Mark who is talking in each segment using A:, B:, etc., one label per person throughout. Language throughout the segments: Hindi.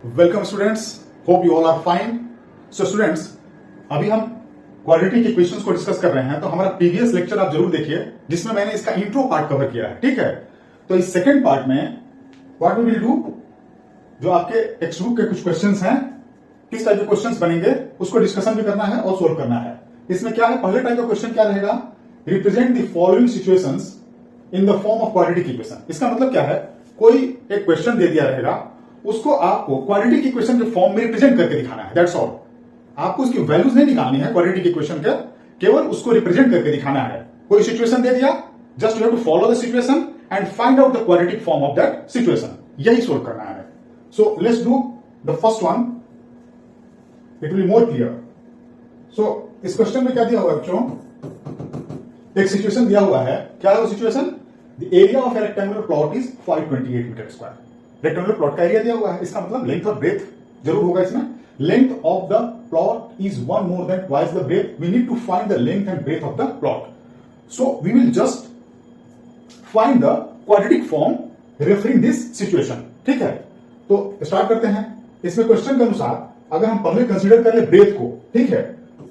A: Welcome students, hope you all are fine. So students, अभी हम क्वाड्रेटिक इक्वेशंस को डिस्कस कर रहे हैं। तो हमारा प्रीवियस लेक्चर आप जरूर देखिए जिसमें मैंने इसका इंट्रो पार्ट कवर किया है, ठीक है। तो इस सेकंड पार्ट में व्हाट वी विल डू, जो आपके टेक्स्ट बुक के कुछ क्वेश्चंस हैं, किस टाइप के क्वेश्चंस बनेंगे उसको डिस्कशन भी करना है और सोल्व करना है। इसमें क्या है, पहले टाइप का क्वेश्चन क्या रहेगा, represent the following situations in the form of quadratic equation. इसका मतलब क्या है, कोई एक क्वेश्चन दे दिया रहेगा, उसको आपको क्वाड्रेटिक इक्वेशन के फॉर्म में रिप्रेजेंट करके दिखाना है। That's all. आपको उसकी वैल्यूज नहीं निकालनी है क्वाड्रेटिक इक्वेशन के, केवल उसको रिप्रेजेंट करके दिखाना है। कोई सिचुएशन दे दिया, just you have to follow the situation and find out the quadratic form of that situation. यही सोल्व करना है। So let's do the first one, it will be more clear. So इस क्वेश्चन में क्या दिया हुआ है बच्चों, एक सिचुएशन दिया हुआ है। क्या है वो situation, the area of a rectangular plot is 528 metre square. Rectangular plot का एरिया दिया हुआ है, इसका मतलब लेंथ और ब्रेथ जरूर होगा इसमें। Length of the plot is one more than twice the breadth. We need to find the length and breadth of the plot. So we will just find the quadratic form referring this situation, ठीक है। तो स्टार्ट करते हैं। इसमें क्वेश्चन के अनुसार अगर हम पहले कंसीडर कर ले ब्रेथ को, ठीक है,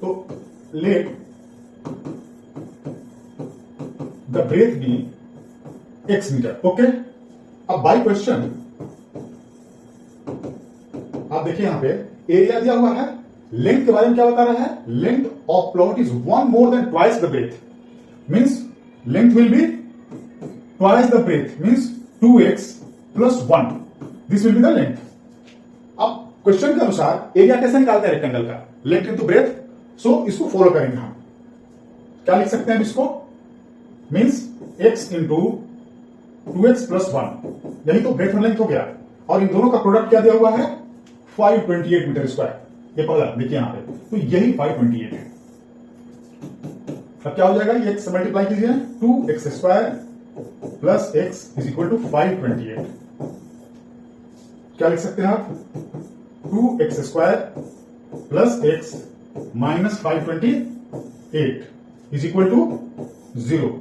A: तो let the breadth be x metre, okay. अब बाय क्वेश्चन आप देखिए यहां पे एरिया दिया हुआ है, लेंथ के बारे में क्या बता रहा है, length of plot is one more than twice the breadth, means length will be twice the breadth, means 2x plus 1, this will be the length. अब क्वेश्चन के अनुसार एरिया कैसे निकालते हैं रेक्टेंगल का, लेंथ इनटू ब्रेथ। सो इसको फॉलो करेंगे हम। क्या लिख सकते हैं इसको, means x into 2x plus 1, यही तो ब्रेथ और लेंथ हो गया। और इन दोनों का प्रोडक्ट क्या दिया हुआ है, 528 मीटर स्क्वायर। ये पहला देखिए यहां पे, तो यही 528 है। अब क्या हो जाएगा, ये x से मल्टीप्लाई कीजिए, 2x square plus x is equal to 528। क्या लिख सकते हैं आप, 2x square plus x minus 528 is equal to 0।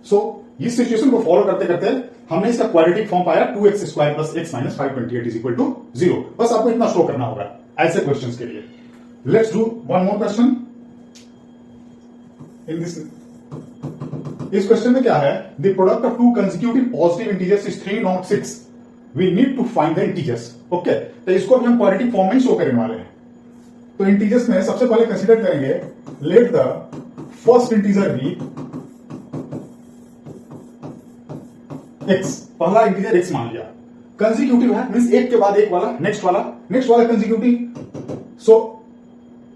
A: सो इस सिचुएशन को फॉलो करते करते हमने इसका क्वाड्रेटिक फॉर्म पाया, 2x square plus x minus 528 is equal to 0। बस आपको इतना शो करना होगा ऐसे क्वेश्चंस के लिए। Let's do one more question in this. इस क्वेश्चन में क्या है, the product of two consecutive positive integers is 306। We need to find the integers, okay. तो इसको भी हम क्वाड्रेटिक फॉर्म में शो करने वाले हैं। तो इंटीजर्स में सबसे पहले कंसीडर करेंगे, let the first integer be x। पहला इंटीजर x मान लिया, कंसेक्यूटिव है, मींस एक के बाद एक वाला, नेक्स्ट वाला consecutive. So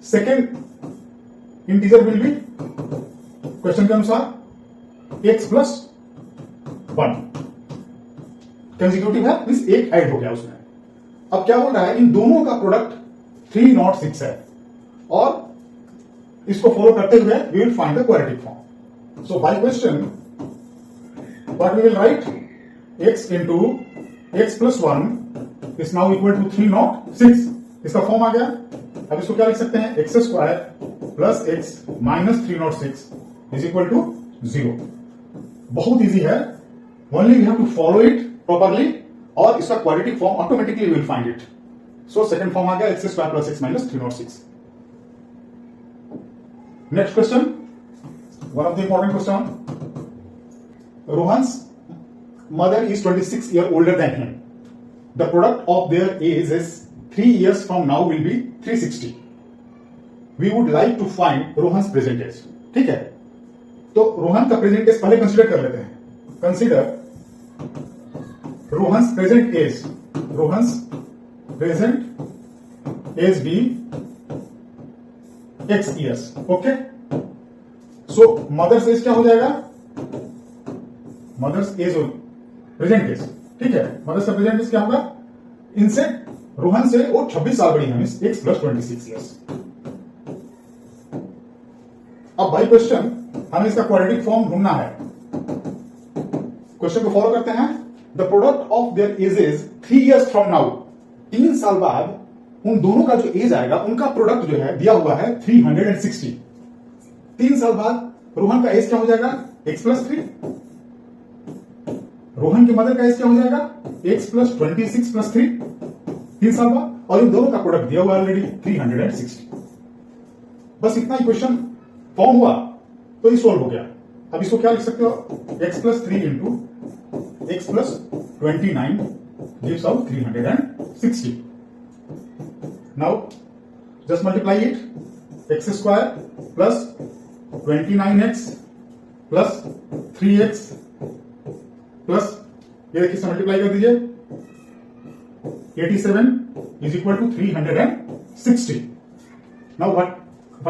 A: second integer will be, question के अनुसार x प्लस 1, कंसेक्यूटिव है, मींस एक ऐड हो गया उसमें। अब क्या बोल रहा है, इन दोनों का प्रोडक्ट 306 है, और इसको फॉलो करते हुए we will find the quadratic form. So by question what we will write, x into x plus 1 is now equal to 306। इसका फॉर्म आ गया। अब इसको क्या लिख सकते हैं, x square plus x minus 306 is equal to 0। बहुत इजी है, only we have to follow it properly, और इसका quadratic form automatically will find it. So second form आ गया, x square plus x minus 306। Next question, one of the important question. Rohan's mother is 26 years older than him. The product of their age is 3 years from now will be 360. We would like to find Rohan's present age. ठीक है, तो रोहन का प्रेजेंट एज पहले कंसीडर कर लेते हैं। Consider Rohan's present age, Rohan's present age be x years, okay. So mother's age क्या हो जाएगा, मदर्स एज प्रेजेंट एज, ठीक है। मदर्स का प्रेजेंट एज क्या होगा, इनसे रोहन से वो 26 साल बड़ी है, मींस x प्लस 26 ईयर्स। अब बाय क्वेश्चन हमें इसका क्वाड्रेटिक फॉर्म ढूंढना है। क्वेश्चन को फॉलो करते हैं, the product of their edges 3 years from now. 3 साल बाद उन दोनों का जो एज आएगा, उनका प्रोडक्ट जो है दिया हुआ है 360। 3 साल बाद रोहन का एज क्या हो जाएगा, x प्लस 3। रोहन के मदर का एज क्या हो जाएगा, x प्लस 26 प्लस 3, 3 साल बाद, और इन दोनों का प्रोडक्ट दिया हुआ ऑलरेडी 360। बस इतना ही क्वेश्चन फॉर्म हुआ तो ये सोल्व हो गया। अब इसको क्या लिख सकते हो, x plus 3 into x plus 29 gives out 360. Now just multiply it, x square plus 29x plus 3x plus ये देखिए मल्टीप्लाई कर दीजिए, 87 is equal to 360. Now what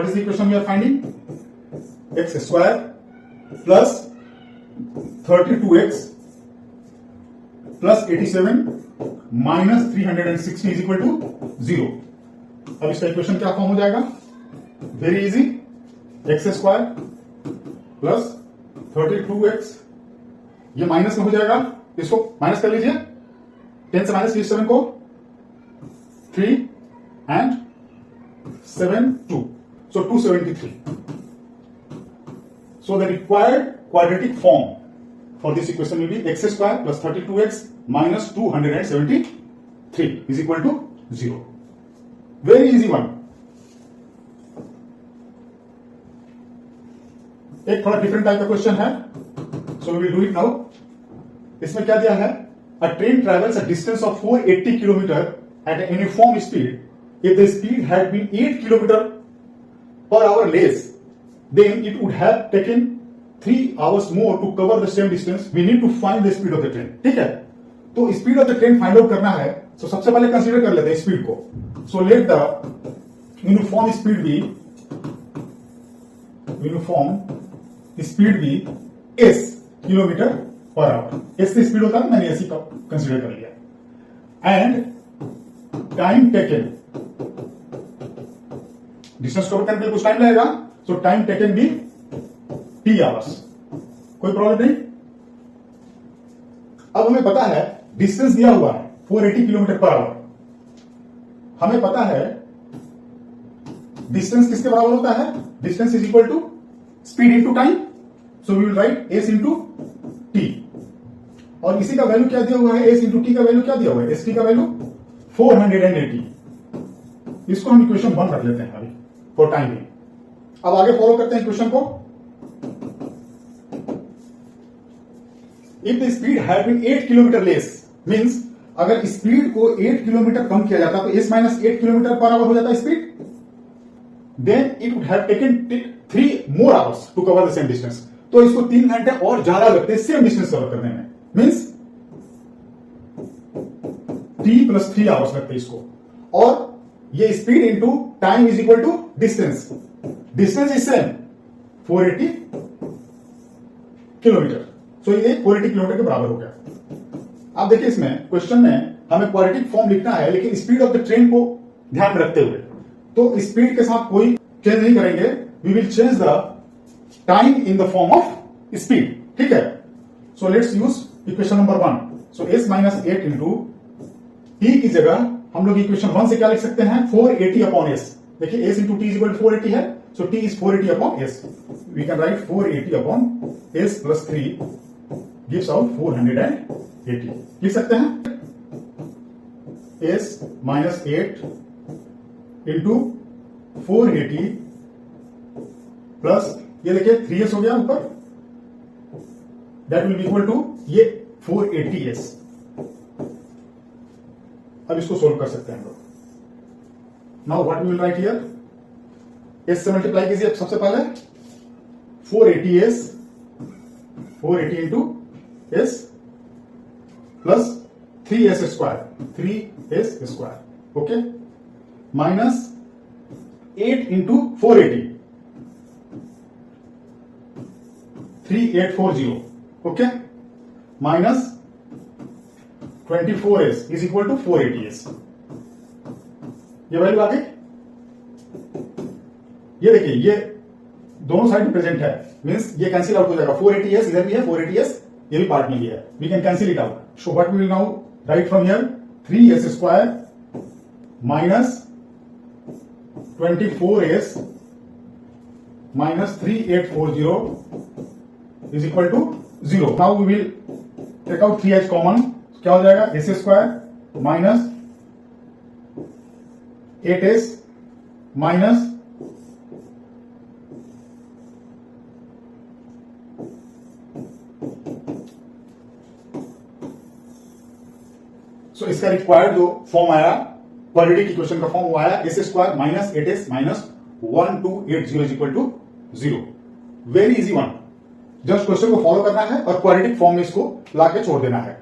A: is the equation we are finding? X square plus 32x plus 87 minus 360 is equal to 0. अब इसका इक्वेशन क्या फॉर्म हो जाएगा, very easy, x square plus 32x, ये माइनस में हो जाएगा, इसको माइनस कर लीजिए, 10 से माइनस 7 को 3 and 7 2, so 273. So the required quadratic form for this equation will be x square plus 32x minus 273 is equal to 0. Very easy one. एक थोड़ा डिफरेंट टाइप का क्वेश्चन है, so we will do it now. इसमें क्या दिया है, a train travels a distance of 480 kilometre at a uniform speed if the speed had been 8 kilometre per hour less then it would have taken 3 hours more to cover the same distance. We need to find the speed of the train. ठीक है, तो speed of the train find out करना है, तो सबसे पहले कंसीडर कर लेते हैं स्पीड को। So let the uniform speed be S kilometre per hour. S की स्पीड होता है, मैंने एसी का कंसीडर कर लिया। And time taken, distance cover करने के लिए कुछ टाइम लगेगा, so time taken be T hours, कोई प्रॉब्लम नहीं। अब हमें पता है डिस्टेंस दिया हुआ है 480 किलोमीटर पर आवर, हमें पता है डिस्टेंस किसके बराबर होता है, distance is equal to speed into time, so we will write S into T. और इसी का वैल्यू क्या दिया हुआ है, एस इंटू टी का वैल्यू क्या दिया हुआ है, एस टी का वैल्यू 480। इसको हम इक्वेशन 1 रख लेते हैं अभी फॉर टाइम। अब आगे फॉलो करते हैं क्वेश्चन को। If the speed had been 8 kilometre less, means अगर स्पीड को 8 किलोमीटर कम किया जाता तो S minus 8 kilometre per hour हो जाता speed, then it would have taken 3 more hours to cover the same distance. तो इसको 3 घंटे और ज्यादा लगते हैं सेम डिस्टेंस कवर करने में, मींस t प्लस 3 आवर्स लगते हैं इसको। और ये speed into time is equal to distance, distance is same 480 kilometre, so ये 480 किलोमीटर के बराबर हो गया। आप देखिए इसमें क्वेश्चन में हमें क्वाड्रेटिक फॉर्म लिखना है, लेकिन स्पीड ऑफ द ट्रेन को ध्यान में रखते हुए, तो स्पीड के साथ कोई चेंज नहीं करेंगे, we will change the time in the form of speed. ठीक है, so let's use equation number 1। सो s माइनस 8 इंटू टी की जगह हम लोग इक्वेशन 1 से क्या लिख सकते हैं, 480 अपॉन एस। देखिए s into T is equal 480 है, सो t इज 480 upon s। We can write 480 upon s plus 3 gives out 480। लिख सकते हैं s माइनस 8 इंटू 480 प्लस ये देखिए 3s हो गया ऊपर, that will be equal to ये 480s। अब इसको सोल्व कर सकते हैं हम लोग। Now what we will write here, S से मल्टीप्लाई कीजिए सबसे पहले, 480s 480 into S plus 3s square, okay, minus 8 into 480 3840, okay, minus 24s is equal to 480s। ये वैल्यू आ गई। ये देखिए ये दोनों साइड में प्रेजेंट है, मींस ये कैंसिल आउट हो जाएगा, 480s इधर भी है, 480s ये भी पार्ट में ही है, we can cancel it out. So what we will now write from here, 3s square minus 24s minus 3840 is equal to 0. Now we will take out 3h common, क्या हो जाएगा S square minus 8s minus इसका रिक्वायर्ड जो फॉर्म आया क्वाड्रेटिक इक्वेशन का फॉर्म वो आया S square minus 8s minus 1280 is equal to 0। Very easy one, just question को फॉलो करना है और क्वाड्रेटिक फॉर्म में इसको लाके छोड़ देना है।